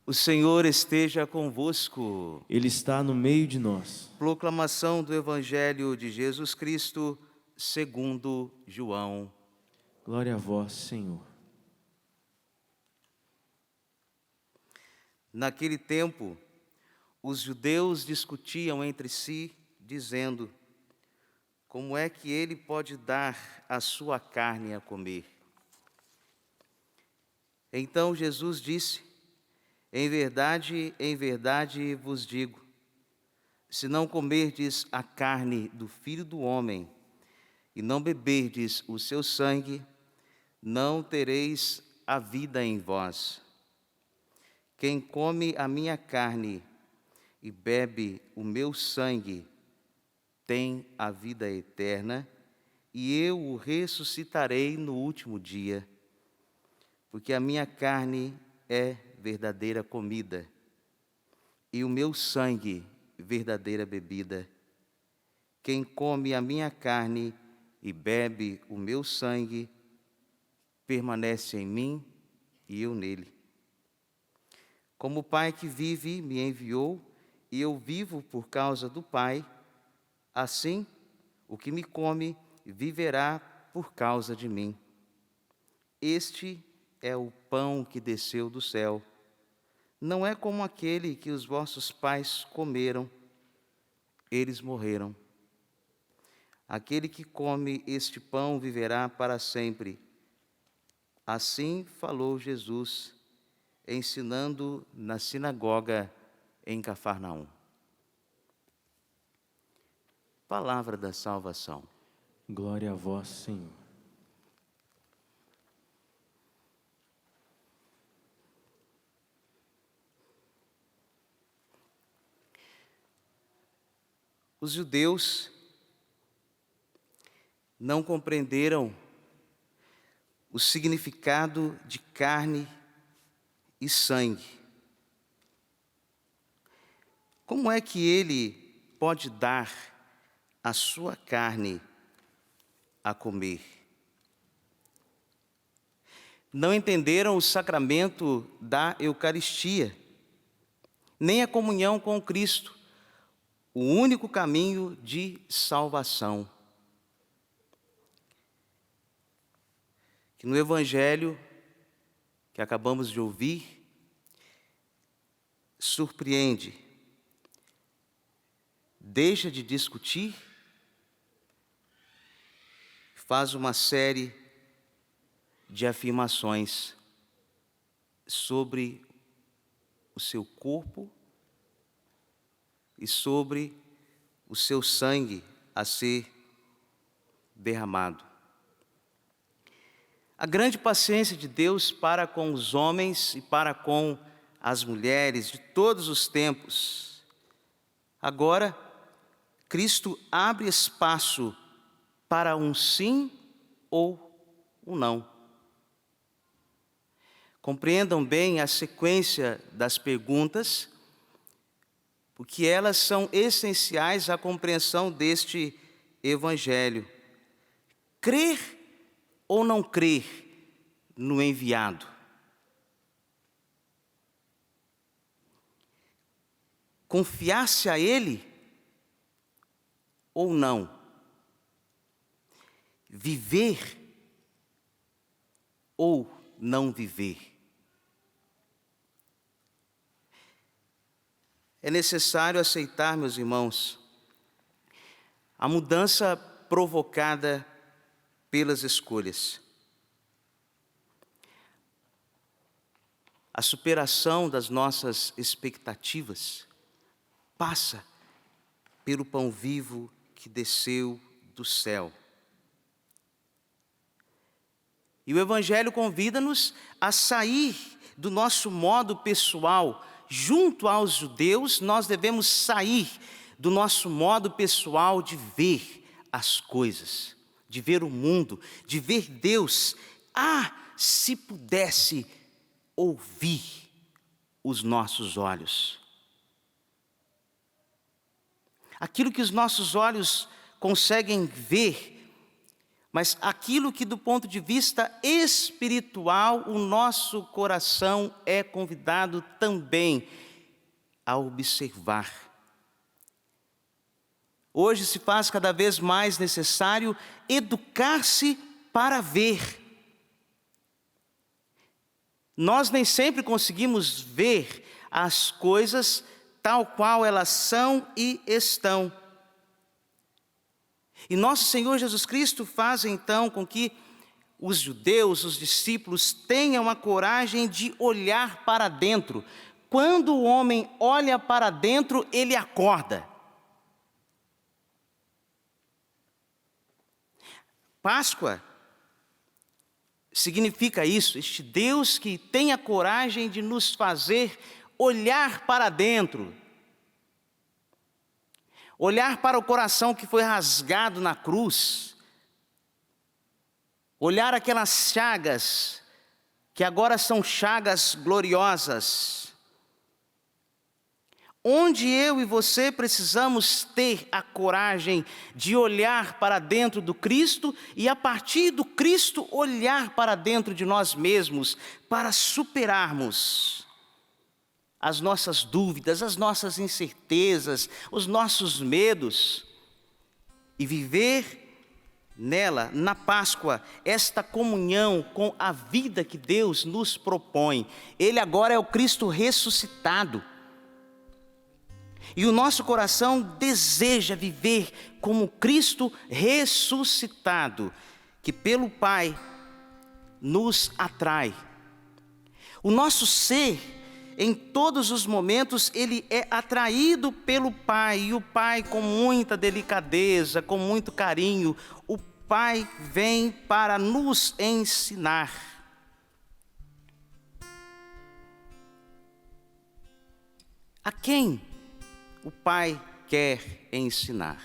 O Senhor esteja convosco. Ele está no meio de nós. Proclamação do Evangelho de Jesus Cristo, segundo João. Glória a vós, Senhor. Naquele tempo, os judeus discutiam entre si, dizendo: como é que ele pode dar a sua carne a comer? Então Jesus disse: em verdade vos digo, se não comerdes a carne do Filho do Homem e não beberdes o seu sangue, não tereis a vida em vós. Quem come a minha carne e bebe o meu sangue tem a vida eterna, e eu o ressuscitarei no último dia, porque a minha carne é verdadeira comida, e o meu sangue verdadeira bebida. Quem come a minha carne e bebe o meu sangue, permanece em mim e eu nele. Como o Pai que vive me enviou, e eu vivo por causa do Pai, assim o que me come viverá por causa de mim. Este é o pão que desceu do céu. Não é como aquele que os vossos pais comeram, eles morreram. Aquele que come este pão viverá para sempre. Assim falou Jesus, ensinando na sinagoga em Cafarnaum. Palavra da salvação. Glória a vós, Senhor. Os judeus não compreenderam o significado de carne e sangue. Como é que ele pode dar a sua carne a comer? Não entenderam o sacramento da Eucaristia, nem a comunhão com Cristo, o único caminho de salvação. Que no Evangelho que acabamos de ouvir, surpreende, deixa de discutir, faz uma série de afirmações sobre o seu corpo e sobre o seu sangue a ser derramado. A grande paciência de Deus para com os homens e para com as mulheres de todos os tempos. Agora, Cristo abre espaço para um sim ou um não. Compreendam bem a sequência das perguntas, porque elas são essenciais à compreensão deste Evangelho. Crer ou não crer no enviado? Confiar-se a Ele ou não? Viver ou não viver? É necessário aceitar, meus irmãos, a mudança provocada pelas escolhas. A superação das nossas expectativas passa pelo pão vivo que desceu do céu. E o Evangelho convida-nos a sair do nosso modo pessoal. Junto aos judeus, nós devemos sair do nosso modo pessoal de ver as coisas, de ver o mundo, de ver Deus. Se pudesse ouvir os nossos olhos. Aquilo que os nossos olhos conseguem ver, mas aquilo que do ponto de vista espiritual o nosso coração é convidado também a observar. Hoje se faz cada vez mais necessário educar-se para ver. Nós nem sempre conseguimos ver as coisas tal qual elas são e estão. E nosso Senhor Jesus Cristo faz então com que os judeus, os discípulos, tenham a coragem de olhar para dentro. Quando o homem olha para dentro, ele acorda. Páscoa significa isso, este Deus que tem a coragem de nos fazer olhar para dentro. Olhar para o coração que foi rasgado na cruz. Olhar aquelas chagas, que agora são chagas gloriosas. Onde eu e você precisamos ter a coragem de olhar para dentro do Cristo e a partir do Cristo olhar para dentro de nós mesmos para superarmos as nossas dúvidas, as nossas incertezas, os nossos medos e viver nela, na Páscoa, esta comunhão com a vida que Deus nos propõe. Ele agora é o Cristo ressuscitado. E o nosso coração deseja viver como Cristo ressuscitado, que pelo Pai nos atrai. O nosso ser, em todos os momentos, ele é atraído pelo Pai, e o Pai com muita delicadeza, com muito carinho, o Pai vem para nos ensinar. A quem o Pai quer ensinar?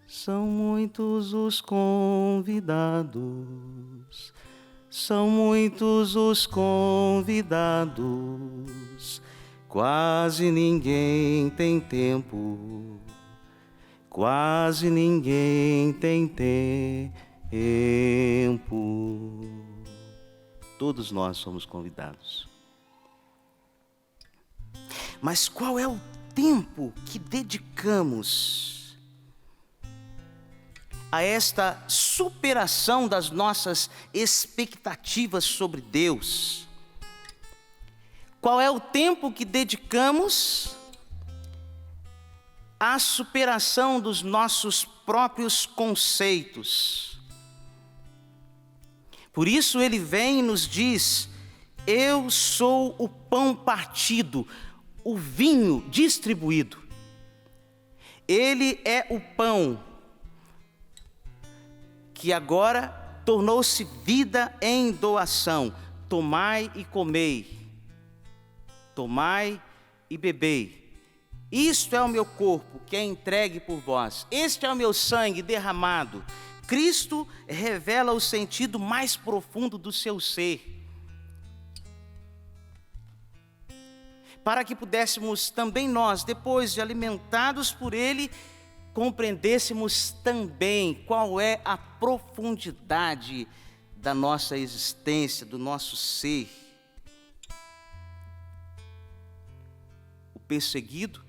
São muitos os convidados, são muitos os convidados, quase ninguém tem tempo, quase ninguém tem tempo. Todos nós somos convidados. Mas qual é o tempo que dedicamos a esta superação das nossas expectativas sobre Deus? Qual é o tempo que dedicamos à superação dos nossos próprios conceitos? Por isso ele vem e nos diz: eu sou o pão partido, o vinho distribuído. Ele é o pão que agora tornou-se vida em doação. Tomai e comei, tomai e bebei. Isto é o meu corpo que é entregue por vós. Este é o meu sangue derramado. Cristo revela o sentido mais profundo do seu ser, para que pudéssemos também nós, depois de alimentados por Ele, compreendêssemos também qual é a profundidade da nossa existência, do nosso ser. O perseguido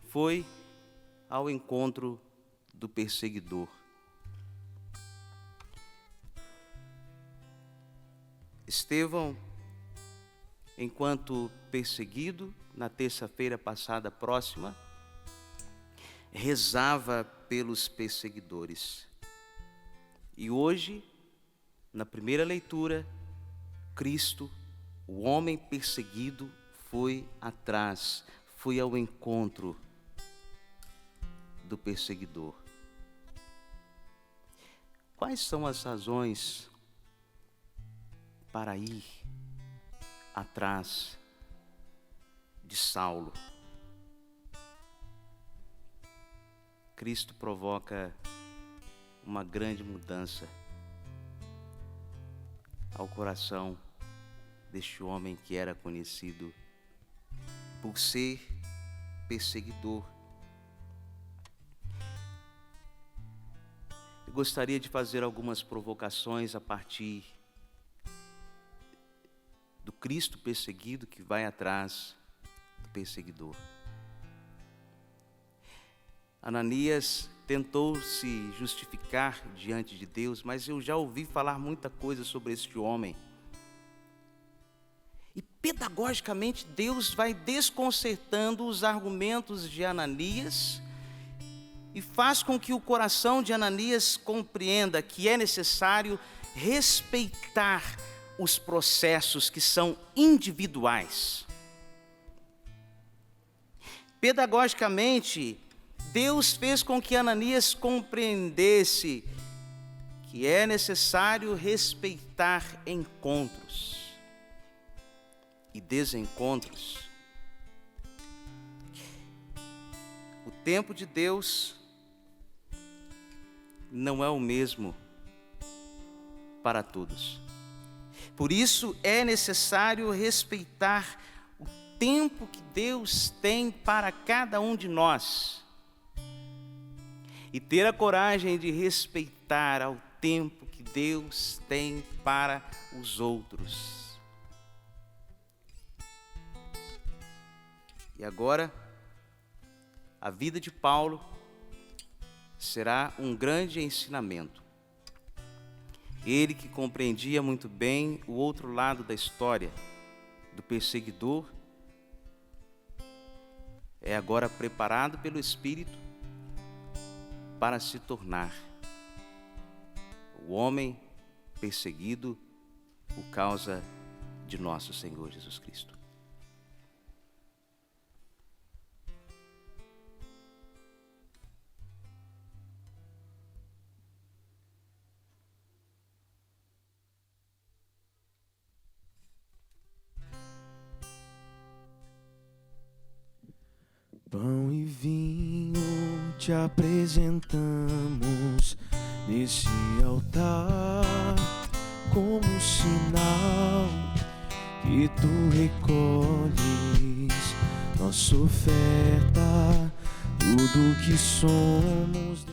foi ao encontro do perseguidor. Estevão, enquanto perseguido, na terça-feira passada próxima, rezava pelos perseguidores. E hoje, na primeira leitura, Cristo, o homem perseguido, foi atrás, foi ao encontro do perseguidor. Quais são as razões para ir atrás de Saulo? Cristo provoca uma grande mudança ao coração deste homem que era conhecido por ser perseguidor. Eu gostaria de fazer algumas provocações a partir do Cristo perseguido que vai atrás do perseguidor. Ananias tentou se justificar diante de Deus, mas eu já ouvi falar muita coisa sobre este homem. E pedagogicamente Deus vai desconcertando os argumentos de Ananias e faz com que o coração de Ananias compreenda que é necessário respeitar os processos que são individuais. Pedagogicamente, Deus fez com que Ananias compreendesse que é necessário respeitar encontros e desencontros. O tempo de Deus não é o mesmo para todos. Por isso é necessário respeitar o tempo que Deus tem para cada um de nós e ter a coragem de respeitar ao tempo que Deus tem para os outros. E agora, a vida de Paulo será um grande ensinamento. Ele que compreendia muito bem o outro lado da história, do perseguidor, é agora preparado pelo Espírito para se tornar o homem perseguido por causa de nosso Senhor Jesus Cristo. Pão e vinho te apresentamos nesse altar, como sinal que tu recolhes nossa oferta, tudo que somos.